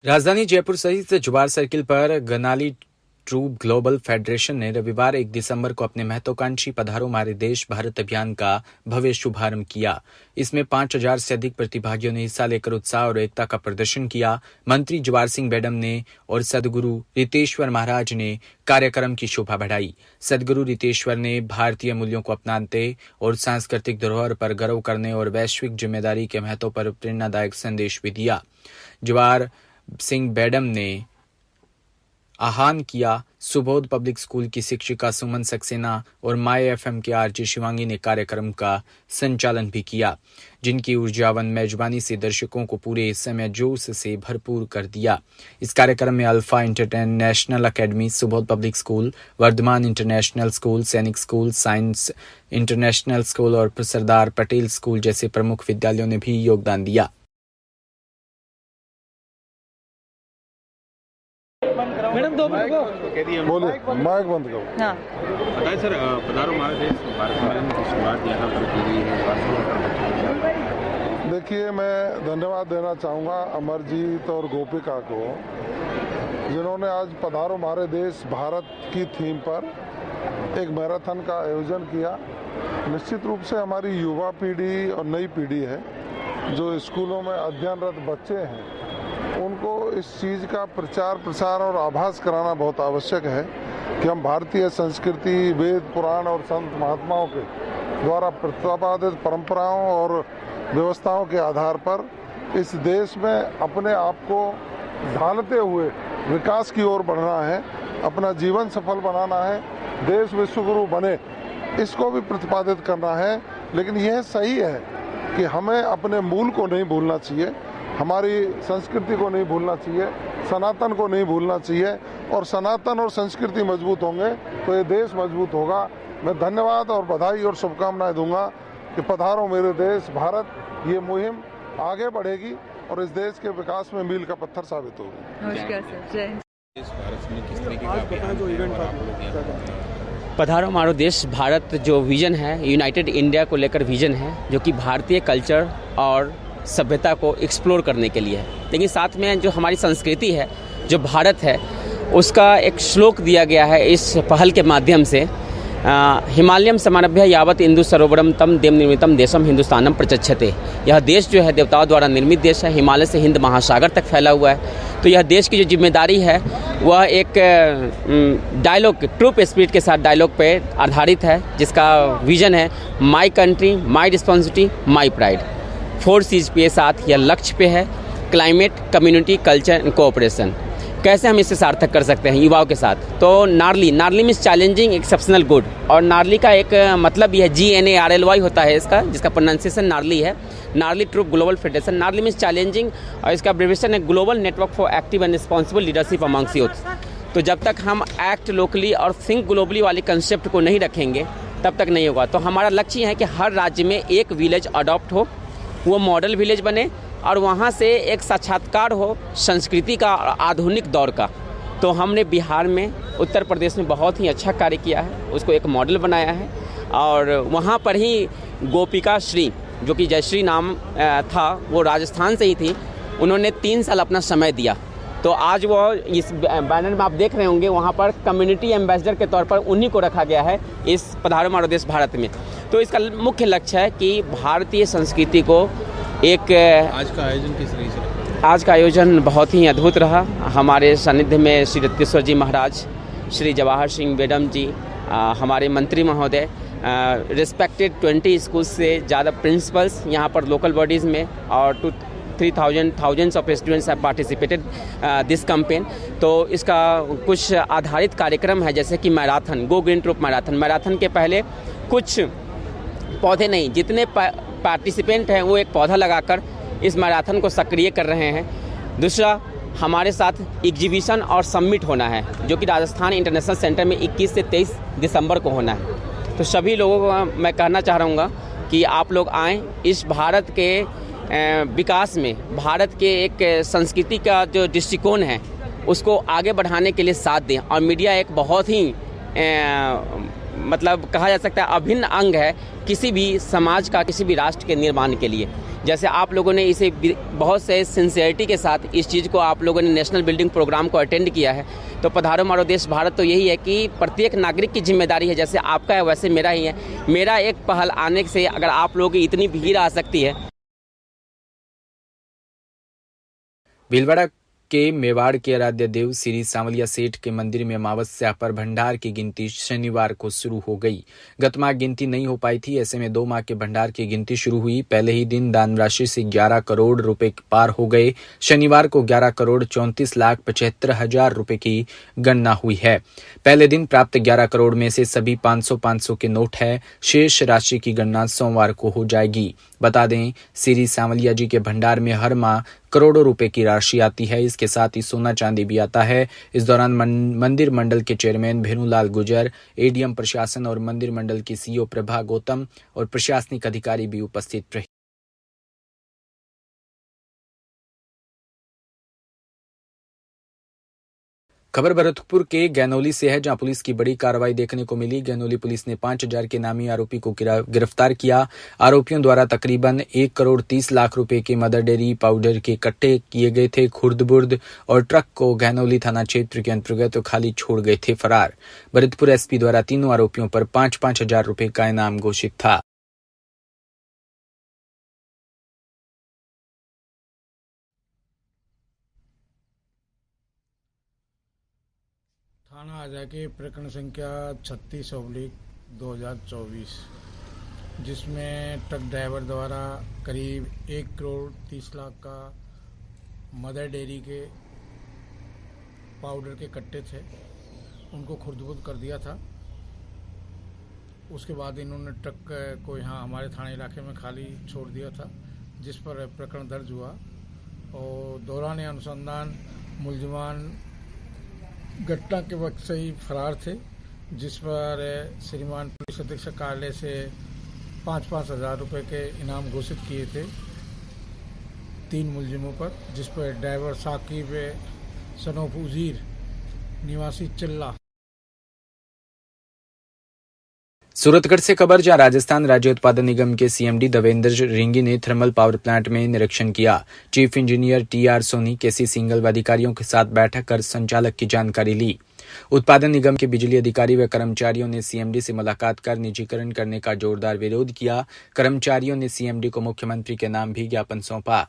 राजधानी जयपुर सहित जवाहर सर्किल पर गनाली ट्रूप ग्लोबल फेडरेशन ने रविवार 1 दिसंबर को अपने महत्वाकांक्षी पधारो मारे देश भारत अभियान का भव्य शुभारंभ किया। इसमें 5000 से अधिक प्रतिभागियों ने हिस्सा लेकर उत्साह और एकता का प्रदर्शन किया। मंत्री जवाहर सिंह बेडम ने और सदगुरु रितेश्वर महाराज ने कार्यक्रम की शोभा बढ़ाई। सदगुरु रितेश्वर ने भारतीय मूल्यों को अपनाते और सांस्कृतिक धरोहर पर गर्व करने और वैश्विक जिम्मेदारी के महत्व पर प्रेरणादायक संदेश भी दिया। जवाहर सिंह बेडम ने आह्वान किया। सुबोध पब्लिक स्कूल की शिक्षिका सुमन सक्सेना और माय एफएम के आरजे शिवांगी ने कार्यक्रम का संचालन भी किया, जिनकी ऊर्जावन मेजबानी से दर्शकों को पूरे समय जोश से भरपूर कर दिया। इस कार्यक्रम में alpha international academy, Subodh public school, Vardhaman international school, Sainik school, science international school और सरदार पटेल स्कूल जैसे प्रमुख विद्यालयों ने भी योगदान दिया। मैडम 2 मिनट बोलिए, माइक बंद करो। हाँ, बताइए सर, पधारो हमारे देश भारत सम्मेलन की शुरुआत यहाँ पर की गई है। देखिए, मैं धन्यवाद देना चाहूँगा अमरजीत और गोपिका को, जिन्होंने आज पधारो हमारे देश भारत की थीम पर एक मैराथन का आयोजन किया। निश्चित रूप से हमारी युवा पीढ़ी और नई पीढ़ी है जो स्कूलों में अध्ययनरत बच्चे हैं, उनको इस चीज़ का प्रचार प्रसार और आभास कराना बहुत आवश्यक है कि हम भारतीय संस्कृति, वेद पुराण और संत महात्माओं के द्वारा प्रतिपादित परंपराओं और व्यवस्थाओं के आधार पर इस देश में अपने आप को ढालते हुए विकास की ओर बढ़ना है, अपना जीवन सफल बनाना है, देश विश्वगुरु बने, इसको भी प्रतिपादित करना है। लेकिन यह सही है कि हमें अपने मूल को नहीं भूलना चाहिए, हमारी संस्कृति को नहीं भूलना चाहिए, सनातन को नहीं भूलना चाहिए। और सनातन और संस्कृति मजबूत होंगे तो ये देश मजबूत होगा। मैं धन्यवाद और बधाई और शुभकामनाएं दूंगा कि पधारो मेरे देश भारत, ये मुहिम आगे बढ़ेगी और इस देश के विकास में मील का पत्थर साबित होगी। नमस्कार सर, जय हिंद। इस भारत में किस तरीके का पधारो हमारो देश भारत जो विजन है, यूनाइटेड इंडिया को लेकर विजन है, जो कि भारतीय कल्चर और सभ्यता को एक्सप्लोर करने के लिए है। लेकिन साथ में जो हमारी संस्कृति है, जो भारत है, उसका एक श्लोक दिया गया है इस पहल के माध्यम से। हिमालयम समारभ्य यावत इंदु सरोवरम तम देव निर्मितम देशम हिंदुस्तानम प्रचक्षते। यह देश जो है देवताओं द्वारा निर्मित देश है, हिमालय से हिंद महासागर तक फैला हुआ है। तो यह देश की जो जिम्मेदारी है वह एक डायलॉग, ट्रूप स्पिरिट के साथ डायलॉग पे आधारित है, जिसका विजन है my country, my responsibility, my pride. 4 चीज़ पे साथ यह लक्ष्य पे है, climate, community, culture and cooperation. कैसे हम इसे सार्थक कर सकते हैं युवाओं के साथ? तो नार्ली मीन्स चैलेंजिंग एक्सेप्शनल गुड, और नार्ली का एक मतलब यह GNARLY होता है इसका, जिसका प्रोनाउंसिएशन नार्ली है। Gnarly troop global federation, gnarly means challenging, और इसका अब्रिविएशन है global network for active and responsible leadership amongst youth. तो जब तक हम एक्ट लोकली और थिंक ग्लोबली वाली कंसेप्ट को नहीं रखेंगे तब तक नहीं होगा। तो हमारा लक्ष्य है कि हर राज्य में एक विलेज अडॉप्ट हो, वो मॉडल विलेज बने और वहाँ से एक साक्षात्कार हो संस्कृति का और आधुनिक दौर का। तो हमने बिहार में, उत्तर प्रदेश में बहुत ही अच्छा कार्य किया है, उसको एक मॉडल बनाया है। और वहाँ पर ही गोपिका श्री, जो कि जयश्री नाम था, वो राजस्थान से ही थी, उन्होंने 3 साल अपना समय दिया। तो आज वो इस बैनर में आप देख रहे होंगे, वहाँ पर कम्युनिटी एम्बेसडर के तौर पर उन्हीं को रखा गया है इस पधारो हमारो देश भारत में। तो इसका मुख्य लक्ष्य है कि भारतीय संस्कृति को एक आज का आयोजन किस तरीके से? आज का आयोजन बहुत ही अद्भुत रहा। हमारे सानिध्य में श्री रितेश्वर जी महाराज, श्री जवाहर सिंह बेडम जी, हमारे मंत्री महोदय, रिस्पेक्टेड 20 स्कूल से ज़्यादा प्रिंसिपल्स यहाँ पर लोकल बॉडीज़ में, और 3,000 of students have participated this campaign. तो इसका कुछ आधारित कार्यक्रम है, जैसे कि marathon, go green troop marathon. Marathon के पहले कुछ पौधे नहीं, जितने पार्टिसिपेंट हैं वो एक पौधा लगाकर इस मैराथन को सक्रिय कर रहे हैं। दूसरा, हमारे साथ एग्जीबिशन और समिट होना है, जो कि राजस्थान इंटरनेशनल सेंटर में 21 से 23 दिसंबर को होना है। तो सभी लोगों को मैं कहना चाह रहा हूँ कि आप लोग आएँ, इस भारत के विकास में, भारत के एक संस्कृति का जो दृष्टिकोण है उसको आगे बढ़ाने के लिए साथ दें। और मीडिया एक बहुत ही मतलब कहा जा सकता है अभिन्न अंग है किसी भी समाज का, किसी भी राष्ट्र के निर्माण के लिए। जैसे आप लोगों ने इसे बहुत से सिंसियरिटी के साथ इस चीज़ को आप लोगों ने नेशनल बिल्डिंग प्रोग्राम को अटेंड किया है। तो पधारो मारो देश भारत तो यही है कि प्रत्येक नागरिक की जिम्मेदारी है, जैसे आपका है वैसे मेरा ही है। मेरा एक पहल आने से अगर आप लोगों की इतनी भीड़ आ सकती है। भीलवाड़ा के मेवाड़ के आराध्य देव श्री सांवलिया सेठ के मंदिर में अमावस्या पर भंडार की गिनती शनिवार को शुरू हो गई। गत माह गिनती नहीं हो पाई थी, ऐसे में 2 माह के भंडार की गिनती शुरू हुई। पहले ही दिन दान राशि से 11 करोड़ रुपए पार हो गए। शनिवार को 11 करोड़ 34,75,000 रुपए की गणना हुई है। पहले दिन प्राप्त 11 करोड़ में से सभी 500-500 के नोट है। शेष राशि की गणना सोमवार को हो जाएगी। बता दें, श्री सांवलिया जी के भंडार में हर माह करोड़ों रुपए की राशि आती है। इसके साथ ही सोना चांदी भी आता है। इस दौरान मंदिर मंडल के चेयरमैन भेनुलाल गुर्जर, एडीएम प्रशासन और मंदिर मंडल की सीईओ प्रभा गौतम और प्रशासनिक अधिकारी भी उपस्थित रहे। खबर भरतपुर के गैनोली से है, जहां पुलिस की बड़ी कार्रवाई देखने को मिली। गैनोली पुलिस ने 5,000 के नामी आरोपी को गिरफ्तार किया। आरोपियों द्वारा तकरीबन 1 करोड़ 30 लाख रुपए के मदर डेयरी पाउडर के कट्टे किए गए थे। खुर्द-बुर्द और ट्रक को गैनोली थाना क्षेत्र के अंतर्गत खाली छोड़ गए थे फरार। भरतपुर एसपी द्वारा तीनों आरोपियों पर 5-5 हजार रुपए का इनाम घोषित था। थाना आजा के प्रकरण संख्या 36/2024, जिसमें ट्रक ड्राइवर द्वारा करीब 1 करोड़ 30 लाख का मदर डेयरी के पाउडर के कट्टे थे, उनको खुर्द-बुर्द कर दिया था। उसके बाद इन्होंने ट्रक को यहाँ हमारे थाने इलाके में खाली छोड़ दिया था, जिस पर प्रकरण दर्ज हुआ और दौरान अनुसंधान मुलजिमान घटना के वक्त से ही फरार थे, जिस पर श्रीमान पुलिस अधीक्षक कार्यालय से 5-5 हजार रुपये के इनाम घोषित किए थे 3 मुलजिमों पर, जिस पर ड्राइवर साकिब सनोफ उजीर निवासी चिल्ला। सूरतगढ़ से खबर, जहां राजस्थान राज्य उत्पादन निगम के सीएमडी देवेंद्र रिंगी ने थर्मल पावर प्लांट में निरीक्षण किया। चीफ इंजीनियर टीआर सोनी, केसी सिंगल व अधिकारियों के साथ बैठक कर संचालक की जानकारी ली। उत्पादन निगम के बिजली अधिकारी व कर्मचारियों ने सीएमडी से मुलाकात कर निजीकरण करने का जोरदार विरोध किया। कर्मचारियों ने सीएमडी को मुख्यमंत्री के नाम भी ज्ञापन सौंपा।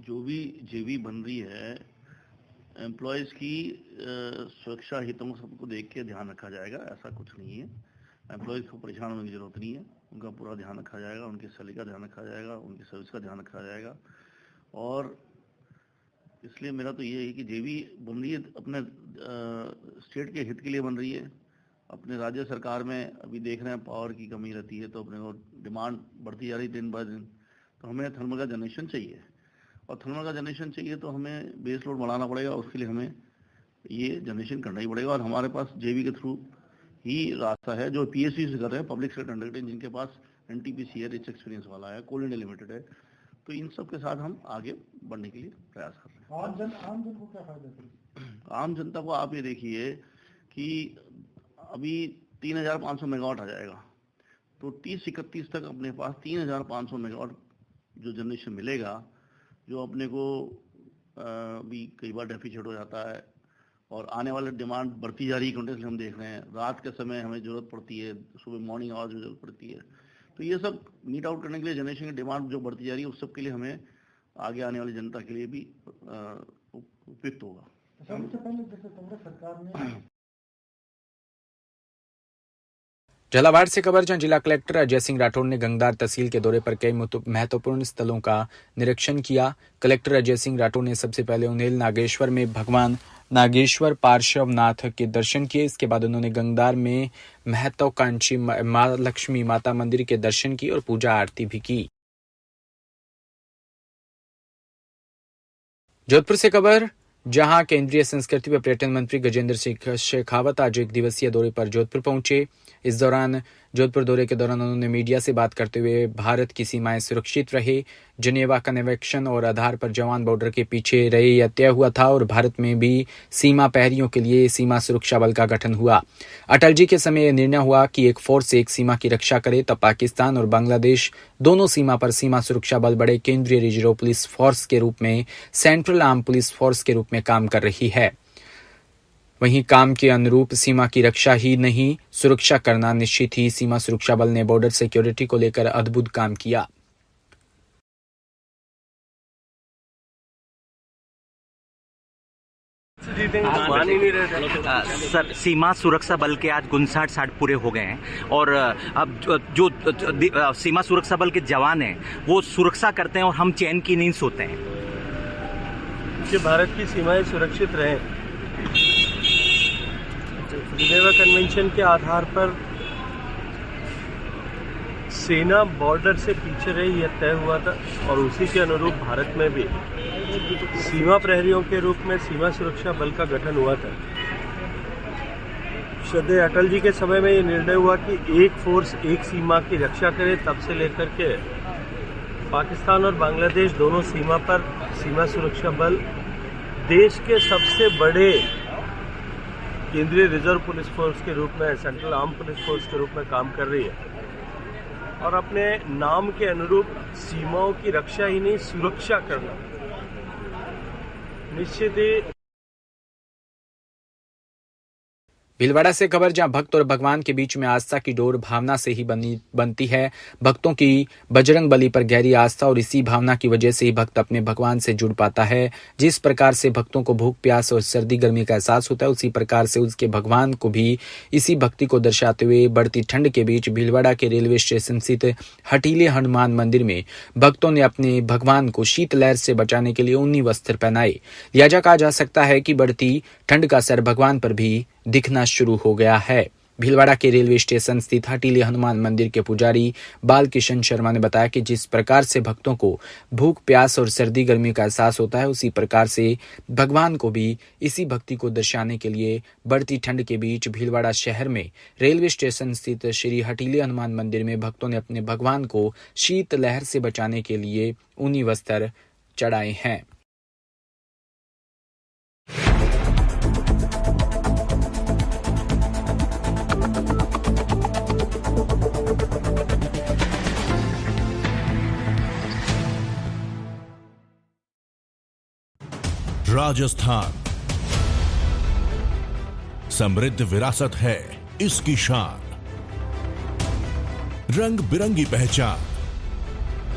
जो भी जेवी बन रही है, एम्प्लॉयज़ की सुरक्षा हितों सबको देख के ध्यान रखा जाएगा, ऐसा कुछ नहीं है। एम्प्लॉयज़ को परेशान होने की ज़रूरत नहीं है, उनका पूरा ध्यान रखा जाएगा, उनकी सैलरी का ध्यान रखा जाएगा, उनकी सर्विस का ध्यान रखा जाएगा। और इसलिए मेरा तो ये है कि जेवी बन रही है अपने स्टेट के हित के लिए बन रही है। अपने राज्य सरकार में अभी देख रहे हैं पावर की कमी रहती है, तो अपने को डिमांड बढ़ती जा रही दिन ब दिन, तो हमें थर्मल का जनरेशन चाहिए और थर्मल का जनरेशन चाहिए तो हमें बेस लोड बढ़ाना पड़ेगा। उसके लिए हमें ये जनरेशन करना ही पड़ेगा और हमारे पास जेवी के थ्रू ही रास्ता है, जो पीएसयू से कर रहे हैं, पब्लिक सेक्टर अंडरटेकिंग, जिनके पास एनटीपीसी है, रिच एक्सपीरियंस वाला है, कोल इंडिया लिमिटेड है। तो इन सब के साथ हम आगे बढ़ने के लिए प्रयास कर रहे हैं। आम जन को क्या फायदा? आम जनता को आप ये देखिए कि अभी 3,500 मेगावाट आ जाएगा, तो 30-31 तक अपने पास 3,500 मेगावाट जो जनरेशन मिलेगा, जो अपने को भी कई बार डेफिसिट हो जाता है और आने वाले डिमांड बढ़ती जा रही है। कंटिन्यूसली हम देख रहे हैं, रात के समय हमें ज़रूरत पड़ती है, सुबह मॉर्निंग आवर्स में ज़रूरत पड़ती है। तो ये सब मीट आउट करने के लिए जनरेशन की डिमांड जो बढ़ती जा रही है, उस सब के लिए हमें आगे आने वाली जनता के लिए भी उपयुक्त होगा। सबसे पहले जैसे कांग्रेस सरकार ने झालावाड़ से खबर, जहां जिला कलेक्टर अजय सिंह राठौड़ ने गंगदार तहसील के दौरे पर कई महत्वपूर्ण स्थलों का निरीक्षण किया। कलेक्टर अजय सिंह राठौड़ ने सबसे पहले उन्हेल नागेश्वर में भगवान नागेश्वर पार्श्वनाथ के दर्शन किए। इसके बाद उन्होंने गंगदार में महत्वाकांक्षी मां लक्ष्मी माता मंदिर के दर्शन किए और पूजा आरती भी की। जोधपुर से खबर, जहां केंद्रीय संस्कृति व पर्यटन मंत्री गजेंद्र सिंह शेखावत आज 1 दिवसीय दौरे पर जोधपुर पहुंचे। इस दौरान जोधपुर दौरे के दौरान उन्होंने मीडिया से बात करते हुए भारत की सीमाएं सुरक्षित रहे, जिनेवा कन्वेंशन और आधार पर जवान बॉर्डर के पीछे रहे यह तय हुआ था और भारत में भी सीमा प्रहरियों के लिए सीमा सुरक्षा बल का गठन हुआ। अटल जी के समय यह निर्णय हुआ कि एक फोर्स एक सीमा की रक्षा करे, तब पाकिस्तान और बांग्लादेश दोनों सीमा पर सीमा सुरक्षा बल बड़े केंद्रीय रिजर्व पुलिस फोर्स के रूप में सेंट्रल आर्म पुलिस फोर्स के रूप में काम कर रही है। वहीं काम के अनुरूप सीमा की रक्षा ही नहीं, सुरक्षा करना निश्चित ही। सीमा सुरक्षा बल ने बॉर्डर सिक्योरिटी को लेकर अद्भुत काम किया। सर, सीमा सुरक्षा बल के आज 59 साल पूरे हो गए हैं और अब जो सीमा सुरक्षा बल के जवान हैं वो सुरक्षा करते हैं और हम चैन की नींद सोते हैं कि भारत की सीमाएं सुरक्षित रहें। जिनेवा कन्वेंशन के आधार पर सेना बॉर्डर से पीछे रही यह तय हुआ था और उसी के अनुरूप भारत में भी सीमा प्रहरियों के रूप में सीमा सुरक्षा बल का गठन हुआ था। श्रद्धेय अटल जी के समय में ये निर्णय हुआ कि एक फोर्स एक सीमा की रक्षा करे, तब से लेकर के पाकिस्तान और बांग्लादेश दोनों सीमा पर सीमा सुरक्षा बल देश के सबसे बड़े केंद्रीय रिजर्व पुलिस फोर्स के रूप में, सेंट्रल आर्म पुलिस फोर्स के रूप में काम कर रही है और अपने नाम के अनुरूप सीमाओं की रक्षा ही नहीं, सुरक्षा करना निश्चित ही। भीलवाड़ा से खबर, जहां भक्त और भगवान के बीच में आस्था की डोर भावना से ही बनती है। भक्तों की बजरंग बली पर गहरी आस्था और इसी भावना की वजह से ही भक्त अपने भगवान से जुड़ पाता है। जिस प्रकार से भक्तों को भूख प्यास और सर्दी गर्मी का एहसास होता है, उसी प्रकार से उसके भगवान को भी इसी भक्ति को दर्शाते हुए बढ़ती ठंड के बीच भीलवाड़ा के रेलवे स्टेशन स्थित हटीले हनुमान मंदिर में भक्तों ने अपने भगवान को शीतलहर से बचाने के लिए ऊनी वस्त्र पहनाए। लिहाजा कहा जा सकता है कि बढ़ती ठंड का असर भगवान पर भी दिखना शुरू हो गया है। भीलवाड़ा के रेलवे स्टेशन स्थित हटीले हनुमान मंदिर के पुजारी बाल किशन शर्मा ने बताया कि जिस प्रकार से भक्तों को भूख प्यास और सर्दी गर्मी का एहसास होता है, उसी प्रकार से भगवान को भी इसी भक्ति को दर्शाने के लिए बढ़ती ठंड के बीच भीलवाड़ा शहर में रेलवे स्टेशन स्थित श्री हटीले हनुमान मंदिर में भक्तों ने अपने भगवान को शीतलहर से बचाने के लिए ऊनी वस्त्र चढ़ाए हैं। राजस्थान समृद्ध विरासत है इसकी शान, रंग बिरंगी पहचान,